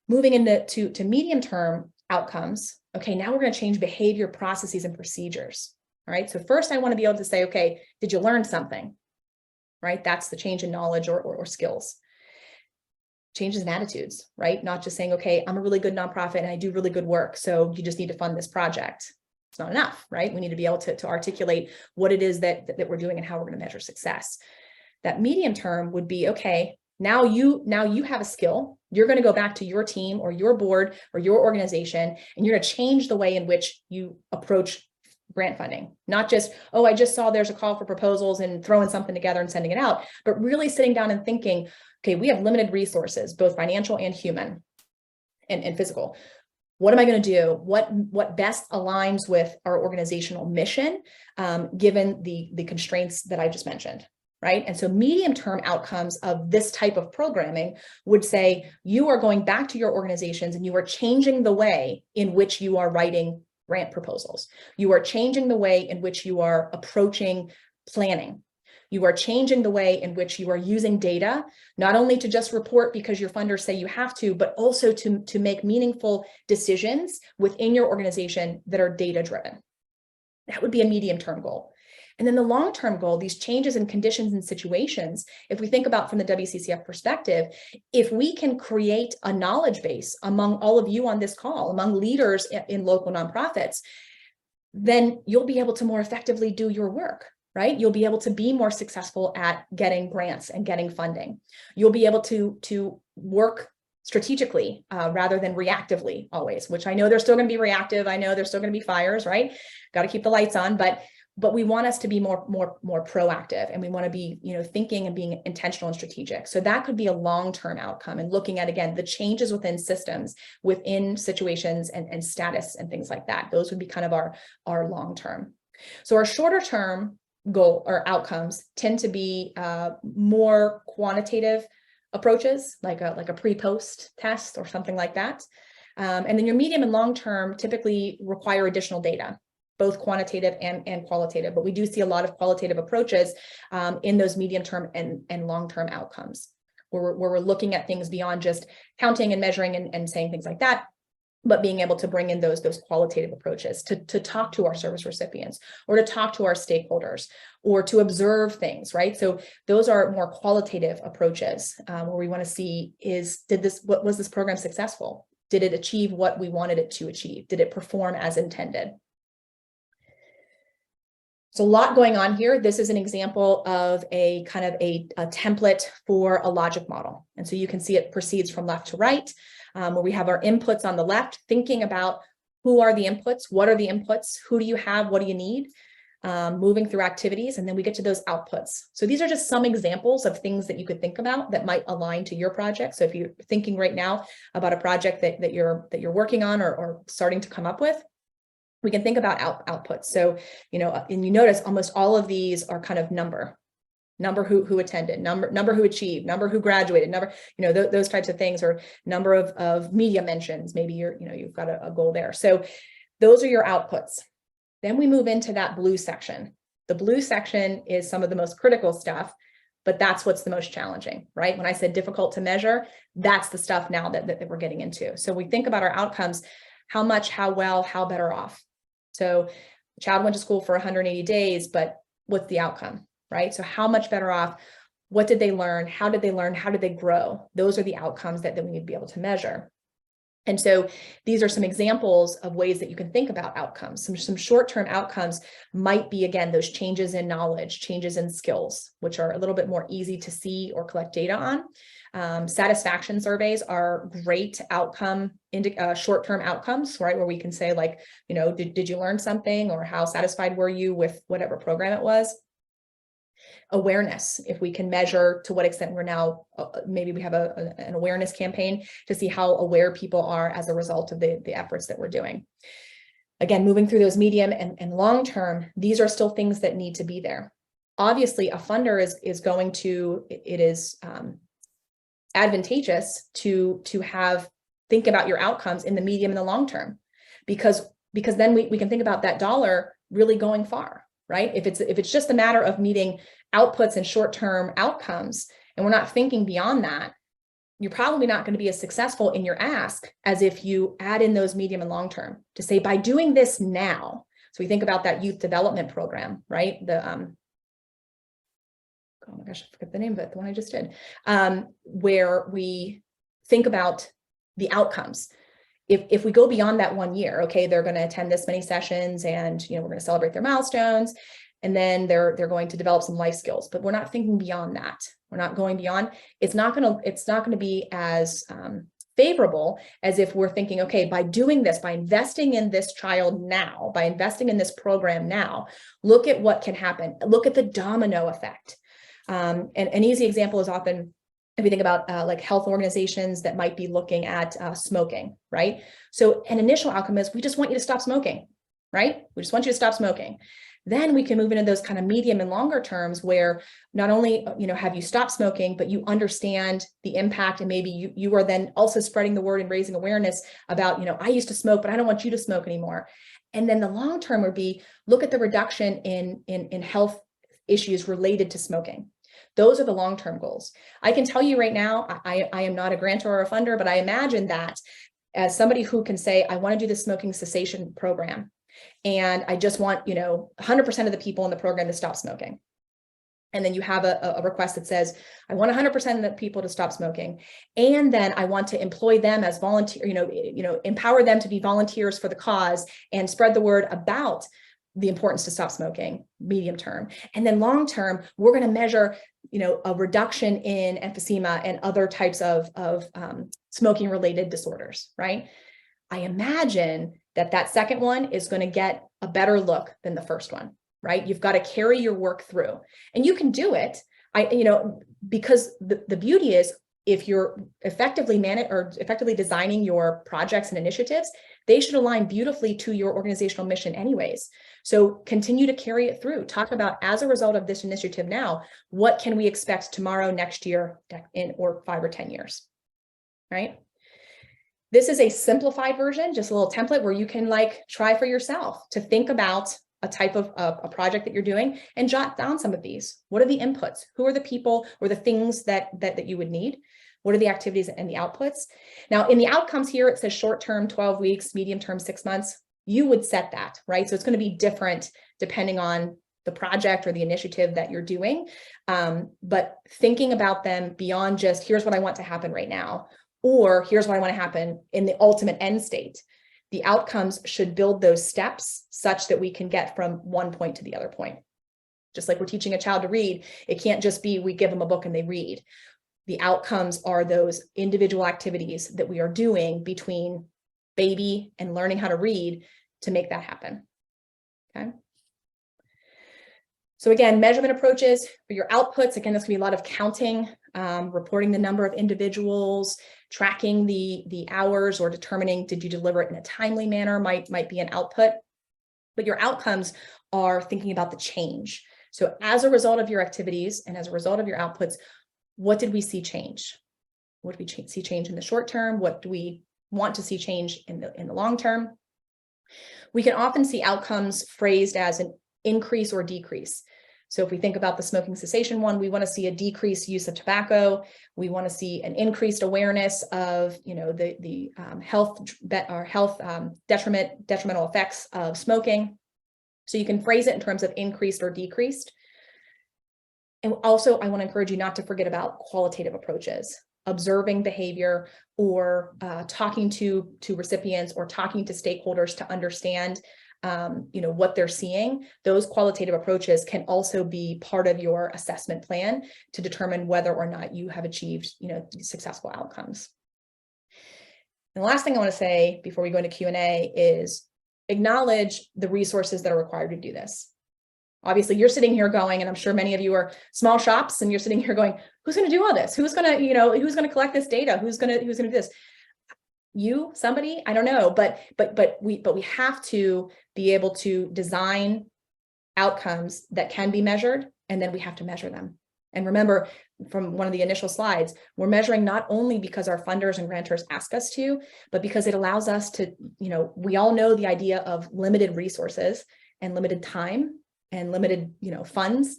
Moving into to medium-term outcomes, okay, now we're going to change behavior, processes, and procedures. All right, so first I want to be able to say, okay, did you learn something? Right, that's the change in knowledge or skills. changes in attitudes, right? Not just saying, okay, I'm a really good nonprofit and I do really good work, so you just need to fund this project. It's not enough, right? We need to be able to articulate what it is that we're doing and how we're going to measure success. That medium term would be, okay, now you have a skill. You're going to go back to your team or your board or your organization, and you're going to change the way in which you approach grant funding. Not just, oh, I just saw there's a call for proposals and throwing something together and sending it out, but really sitting down and thinking, okay, we have limited resources, both financial and human and physical. What am I going to do? What best aligns with our organizational mission, given the constraints that I just mentioned, right? And so medium-term outcomes of this type of programming would say, you are going back to your organizations and you are changing the way in which you are writing grant proposals. You are changing the way in which you are approaching planning. You are changing the way in which you are using data, not only to just report because your funders say you have to, but also to make meaningful decisions within your organization that are data-driven. That would be a medium-term goal. And then the long-term goal, these changes in conditions and situations, if we think about from the WCCF perspective, if we can create a knowledge base among all of you on this call, among leaders in local nonprofits, then you'll be able to more effectively do your work, right? You'll be able to be more successful at getting grants and getting funding. You'll be able to work strategically rather than reactively always, which I know they're still going to be reactive. I know there's still going to be fires, right? Got to keep the lights on, but we want us to be more proactive, and we want to be, thinking and being intentional and strategic. So that could be a long-term outcome, and looking at, again, the changes within systems, within situations and status and things like that. Those would be kind of our long-term. So our shorter term goal or outcomes tend to be more quantitative approaches, like a pre-post test or something like that. And then your medium and long-term typically require additional data, both quantitative and qualitative, but we do see a lot of qualitative approaches in those medium-term and long-term outcomes, where we're looking at things beyond just counting and measuring and saying things like that, but being able to bring in those qualitative approaches to talk to our service recipients, or to talk to our stakeholders, or to observe things, right? So those are more qualitative approaches where we want to see was this program successful? Did it achieve what we wanted it to achieve? Did it perform as intended? So a lot going on here. This is an example of a kind of a template for a logic model. And so you can see it proceeds from left to right, where we have our inputs on the left, thinking about who are the inputs, what are the inputs, who do you have, what do you need, moving through activities, and then we get to those outputs. So these are just some examples of things that you could think about that might align to your project. So if you're thinking right now about a project that you're working on or starting to come up with, we can think about outputs. So, and you notice almost all of these are kind of number who attended, number who achieved, number who graduated, number, those types of things, or number of media mentions. Maybe you've got a goal there. So those are your outputs. Then we move into that blue section. The blue section is some of the most critical stuff, but that's what's the most challenging, right? When I said difficult to measure, that's the stuff now that we're getting into. So we think about our outcomes: how much, how well, how better off. So the child went to school for 180 days, but what's the outcome, right? So how much better off? What did they learn? How did they learn? How did they grow? Those are the outcomes that we need to be able to measure. And so these are some examples of ways that you can think about outcomes. Some short-term outcomes might be, again, those changes in knowledge, changes in skills, which are a little bit more easy to see or collect data on. Satisfaction surveys are great outcome, short-term outcomes, right? Where we can say, like, did you learn something, or how satisfied were you with whatever program it was? Awareness, if we can measure to what extent we're now, maybe we have an awareness campaign to see how aware people are as a result of the efforts that we're doing. Again, moving through those medium and long term, these are still things that need to be there. Obviously, a funder is going to, it is advantageous to think about your outcomes in the medium and the long term, because then we can think about that dollar really going far, right? If it's just a matter of meeting outputs and short-term outcomes, and we're not thinking beyond that, you're probably not going to be as successful in your ask as if you add in those medium and long term to say, by doing this now. So we think about that youth development program, right? Oh my gosh, I forget the name of it, the one I just did, where we think about the outcomes. If we go beyond that 1 year, okay, they're going to attend this many sessions, and we're going to celebrate their milestones, and then they're going to develop some life skills. But we're not thinking beyond that. We're not going beyond. It's not going to be as favorable as if we're thinking, okay, by doing this, by investing in this child now, by investing in this program now, look at what can happen. Look at the domino effect. And an easy example is often, if we think about like health organizations that might be looking at smoking, right? So an initial outcome is, we just want you to stop smoking, right? We just want you to stop smoking. Then we can move into those kind of medium and longer terms where not only, have you stopped smoking, but you understand the impact, and maybe you are then also spreading the word and raising awareness about, I used to smoke, but I don't want you to smoke anymore. And then the long term would be, look at the reduction in health issues related to smoking. Those are the long-term goals. I can tell you right now, I am not a grantor or a funder, but I imagine that as somebody who can say, I want to do the smoking cessation program, and I just want, 100% of the people in the program to stop smoking. And then you have a request that says, I want 100% of the people to stop smoking. And then I want to employ them as volunteer, empower them to be volunteers for the cause and spread the word about the importance to stop smoking, medium term. And then long term, we're going to measure, a reduction in emphysema and other types of smoking related disorders, right? I imagine that second one is going to get a better look than the first one, right? You've got to carry your work through, and you can do it. Because the beauty is, if you're effectively designing your projects and initiatives, they should align beautifully to your organizational mission anyways. So continue to carry it through. Talk about, as a result of this initiative now, what can we expect tomorrow, next year, or 5 or 10 years, right? This is a simplified version, just a little template where you can try for yourself to think about a type of a project that you're doing and jot down some of these. What are the inputs? Who are the people or the things that you would need? What are the activities and the outputs? Now, in the outcomes here, it says short-term, 12 weeks, medium-term, 6 months. You would set that, right? So it's going to be different depending on the project or the initiative that you're doing. But thinking about them beyond just, here's what I want to happen right now, or here's what I want to happen in the ultimate end state. The outcomes should build those steps such that we can get from one point to the other point. Just like we're teaching a child to read, it can't just be we give them a book and they read. The outcomes are those individual activities that we are doing between baby and learning how to read to make that happen. Okay. So again, measurement approaches for your outputs. Again, this can be a lot of counting, reporting the number of individuals, tracking the hours, or determining, did you deliver it in a timely manner, might be an output. But your outcomes are thinking about the change. So as a result of your activities and as a result of your outputs, what did we see change? What did we see change in the short term? What do we want to see change in the long term? We can often see outcomes phrased as an increase or decrease. So if we think about the smoking cessation one, we want to see a decreased use of tobacco. We want to see an increased awareness of, the detrimental effects of smoking. So you can phrase it in terms of increased or decreased. And also, I want to encourage you not to forget about qualitative approaches, observing behavior, or talking to recipients or talking to stakeholders to understand what they're seeing. Those qualitative approaches can also be part of your assessment plan to determine whether or not you have achieved, successful outcomes. And the last thing I want to say before we go into Q&A is acknowledge the resources that are required to do this. Obviously, you're sitting here going, and I'm sure many of you are small shops, and you're sitting here going, who's going to do all this? Who's going to, who's going to collect this data? Who's going to do this? You, somebody, I don't know, but we have to be able to design outcomes that can be measured, and then we have to measure them. And remember, from one of the initial slides, we're measuring not only because our funders and grantors ask us to, but because it allows us to, we all know the idea of limited resources and limited time and limited, funds.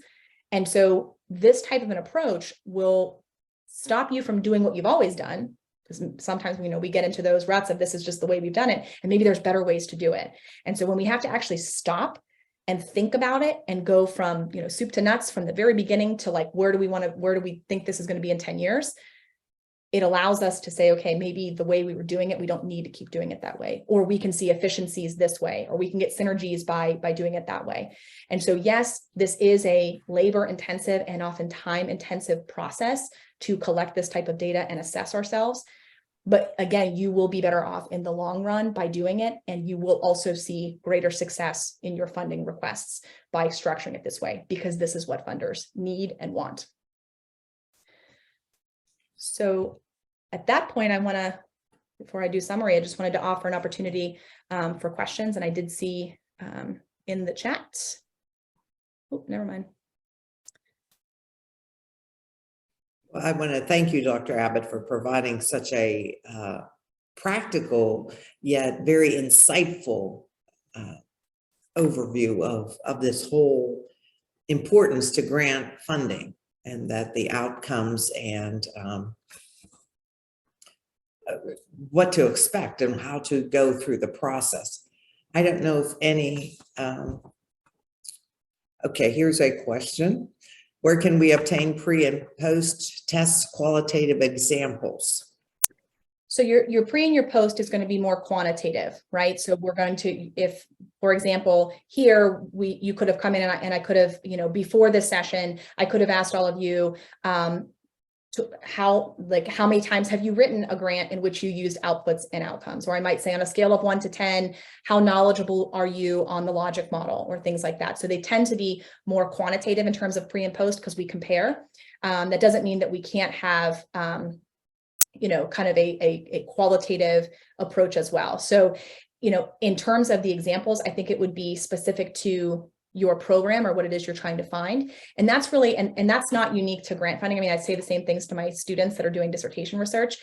And so this type of an approach will stop you from doing what you've always done, because sometimes we get into those ruts of this is just the way we've done it, and maybe there's better ways to do it. And so when we have to actually stop and think about it and go from soup to nuts from the very beginning to where do we think this is going to be in 10 years, it allows us to say, okay, maybe the way we were doing it, we don't need to keep doing it that way, or we can see efficiencies this way, or we can get synergies by doing it that way. And so, yes, this is a labor intensive and often time intensive process to collect this type of data and assess ourselves. But again, you will be better off in the long run by doing it. And you will also see greater success in your funding requests by structuring it this way, because this is what funders need and want. So at that point, before I do summary, I just wanted to offer an opportunity for questions. And I did see in the chat. Oh, never mind. Well, I want to thank you, Dr. Abbott, for providing such a practical yet very insightful overview of this whole importance to grant funding, and that the outcomes and what to expect and how to go through the process. I don't know if any, okay, here's a question. Where can we obtain pre and post test qualitative examples? So your pre and your post is going to be more quantitative, right? So we're going to, if, for example, here you could have come in and I could have, before this session, I could have asked all of you how many times have you written a grant in which you used outputs and outcomes? Or I might say on a scale of 1 to 10, how knowledgeable are you on the logic model, or things like that. So they tend to be more quantitative in terms of pre and post because we compare. That doesn't mean that we can't have kind of a qualitative approach as well. So, in terms of the examples, I think it would be specific to your program or what it is you're trying to find. And that's really, and that's not unique to grant funding. I mean, I say the same things to my students that are doing dissertation research.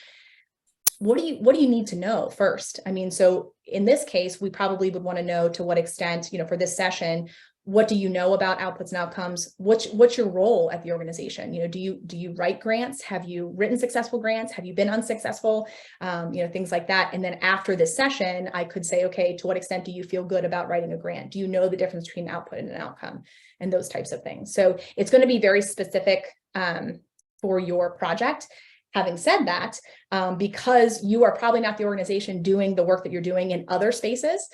What do you need to know first? I mean, so in this case, we probably would want to know to what extent, for this session, what do you know about outputs and outcomes? What's your role at the organization? Do you write grants? Have you written successful grants? Have you been unsuccessful? Things like that. And then after this session, I could say, okay, to what extent do you feel good about writing a grant? Do you know the difference between output and an outcome, and those types of things? So it's going to be very specific for your project. Having said that, because you are probably not the organization doing the work that you're doing in other spaces,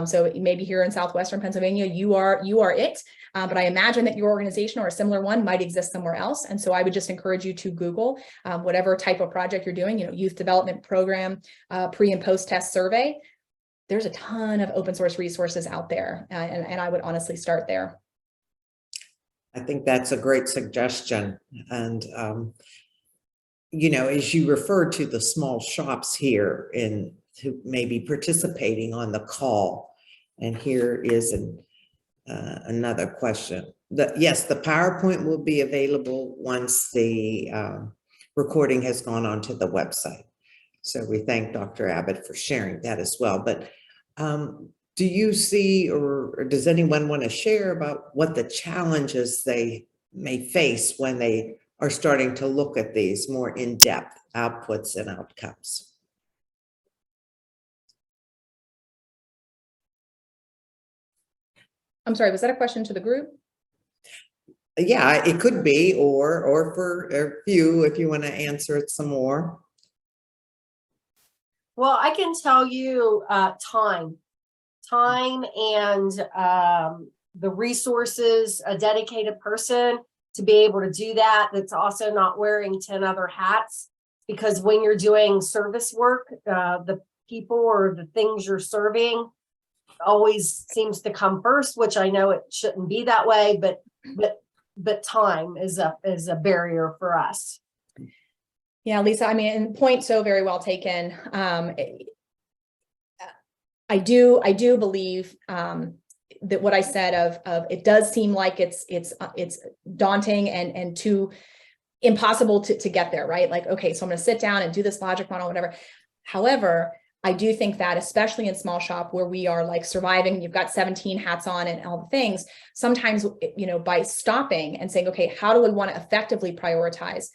so maybe here in Southwestern Pennsylvania, you are it, but I imagine that your organization or a similar one might exist somewhere else. And so I would just encourage you to Google whatever type of project you're doing, youth development program, pre and post test survey. There's a ton of open source resources out there, and I would honestly start there. I think that's a great suggestion. And as you referred to the small shops here who may be participating on the call, and here is another question. Yes, the PowerPoint will be available once the recording has gone onto the website. So we thank Dr. Abbott for sharing that as well. But do you see, or does anyone want to share about what the challenges they may face when they are starting to look at these more in-depth outputs and outcomes? I'm sorry, was that a question to the group? Yeah, it could be, or for a few, if you want to answer it some more. Well, I can tell you time and the resources, a dedicated person to be able to do that, that's also not wearing 10 other hats. Because when you're doing service work, the people or the things you're serving always seems to come first, which I know it shouldn't be that way, but time is a barrier for us. Yeah, Lisa, I mean, and point so very well taken. I do believe that what I said of it does seem like it's daunting and too impossible to get there, right? Like, okay, so I'm going to sit down and do this logic model, whatever. However, I do think that especially in small shop where we are like surviving, you've got 17 hats on and all the things, sometimes, by stopping and saying, okay, how do we want to effectively prioritize,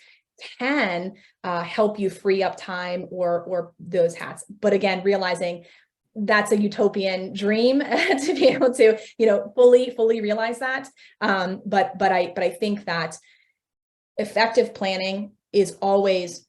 can help you free up time or those hats. But again, realizing that's a utopian dream to be able to, fully realize that. But I think that effective planning is always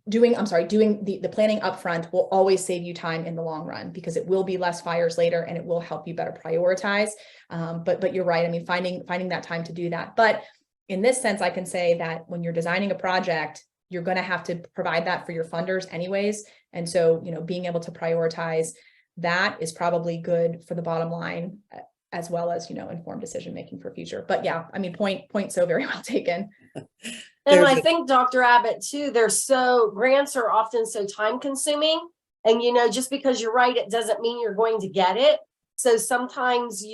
doing the planning upfront will always save you time in the long run, because it will be less fires later and it will help you better prioritize. But you're right. I mean, finding that time to do that. But in this sense, I can say that when you're designing a project, you're going to have to provide that for your funders anyways. And so, being able to prioritize that is probably good for the bottom line, as well as, informed decision-making for future. But yeah, I mean, point so very well taken. And I think, Dr. Abbott, too, grants are often so time consuming. And, just because you're right, it doesn't mean you're going to get it. So sometimes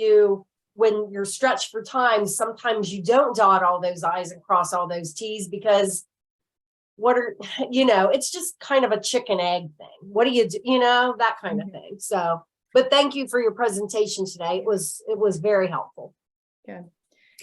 when you're stretched for time, sometimes you don't dot all those I's and cross all those T's, because it's just kind of a chicken egg thing. What do you do, that kind of thing. So, but thank you for your presentation today. It was very helpful. Yeah.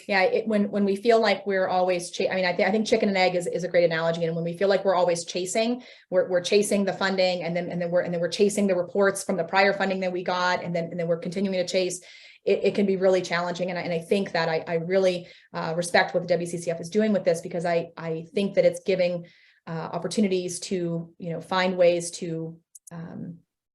Yeah, when we feel like we're always I think chicken and egg is a great analogy. And when we feel like we're always chasing, we're chasing the funding, and then we're chasing the reports from the prior funding that we got, and then we're continuing to chase. It can be really challenging, and I think that I really respect what the WCCF is doing with this, because I think that it's giving opportunities to find ways to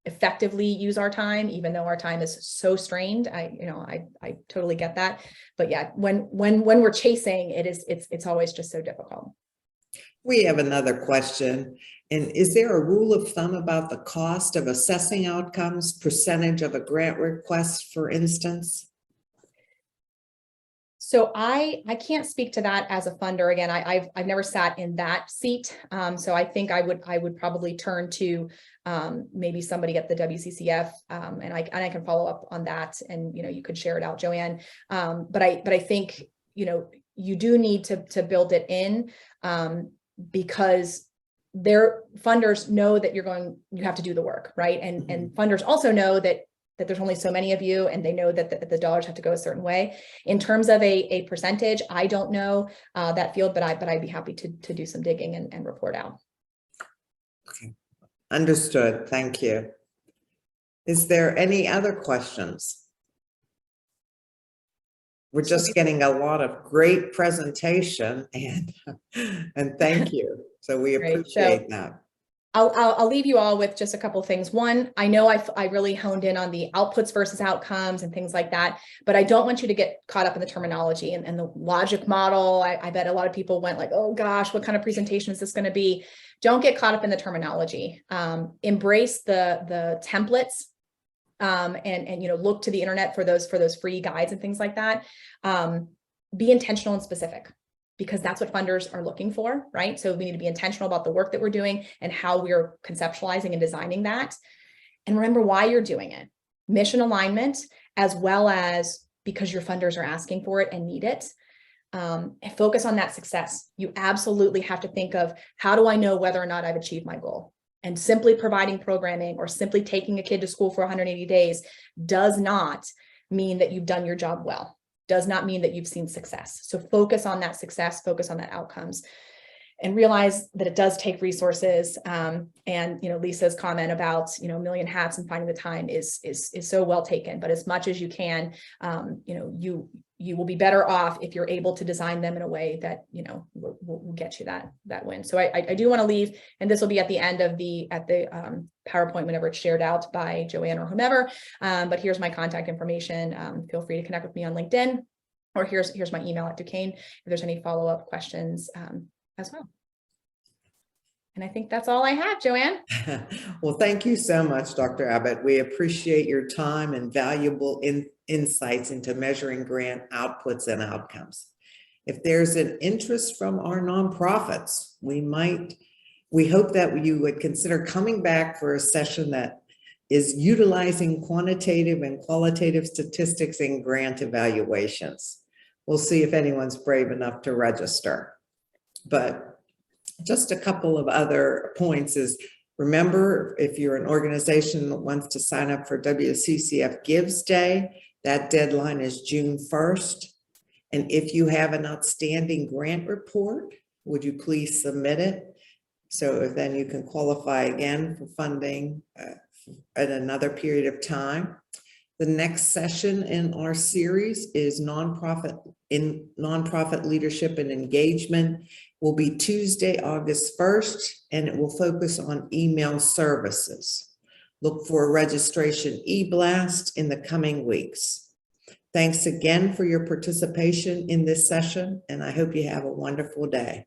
effectively use our time, even though our time is so strained. I totally get that. But yeah, when we're chasing, it's always just so difficult. We have another question. And is there a rule of thumb about the cost of assessing outcomes, percentage of a grant request, for instance? So I can't speak to that as a funder. Again, I've never sat in that seat. So I think I would probably turn to maybe somebody at the WCCF, and I can follow up on that, and you could share it out, Joanne. But I think you do need to build it in, because their funders know that you have to do the work, right? And funders also know that there's only so many of you, and they know that the dollars have to go a certain way. In terms of a percentage, I don't know that field, but I'd be happy to do some digging and report out. Okay. Understood. Thank you. Is there any other questions? We're just getting a lot of great presentation, and thank you. So we appreciate that. I'll leave you all with just a couple of things. One, I know I really honed in on the outputs versus outcomes and things like that, but I don't want you to get caught up in the terminology and the logic model. I bet a lot of people went like, oh gosh, what kind of presentation is this going to be? Don't get caught up in the terminology. Embrace the templates, and look to the internet for those free guides and things like that. Be intentional and specific, because that's what funders are looking for, right? So we need to be intentional about the work that we're doing and how we're conceptualizing and designing that. And remember why you're doing it. Mission alignment, as well as because your funders are asking for it and need it. And focus on that success. You absolutely have to think of, how do I know whether or not I've achieved my goal? And simply providing programming or simply taking a kid to school for 180 days does not mean that you've done your job well. Does not mean that you've seen success. So focus on that success, focus on that outcomes, and realize that it does take resources. And Lisa's comment about a million hats and finding the time is so well taken. But as much as you can, you will be better off if you're able to design them in a way that will get you that win. So I do want to leave, and this will be at the end of the PowerPoint whenever it's shared out by Joanne or whomever. But here's my contact information. Feel free to connect with me on LinkedIn, or here's my email at Duquesne if there's any follow-up questions as well. And I think that's all I have, Joanne. Well, thank you so much, Dr. Abbott. We appreciate your time and valuable insights into measuring grant outputs and outcomes. If there's an interest from our nonprofits, we hope that you would consider coming back for a session that is utilizing quantitative and qualitative statistics in grant evaluations. We'll see if anyone's brave enough to register. But just a couple of other points is, remember, if you're an organization that wants to sign up for WCCF Gives Day, that deadline is June 1st. And if you have an outstanding grant report, would you please submit it? So then you can qualify again for funding at another period of time. The next session in our series is nonprofit leadership and engagement. Will be Tuesday, August 1st, and it will focus on email services. Look for a registration e-blast in the coming weeks. Thanks again for your participation in this session, and I hope you have a wonderful day.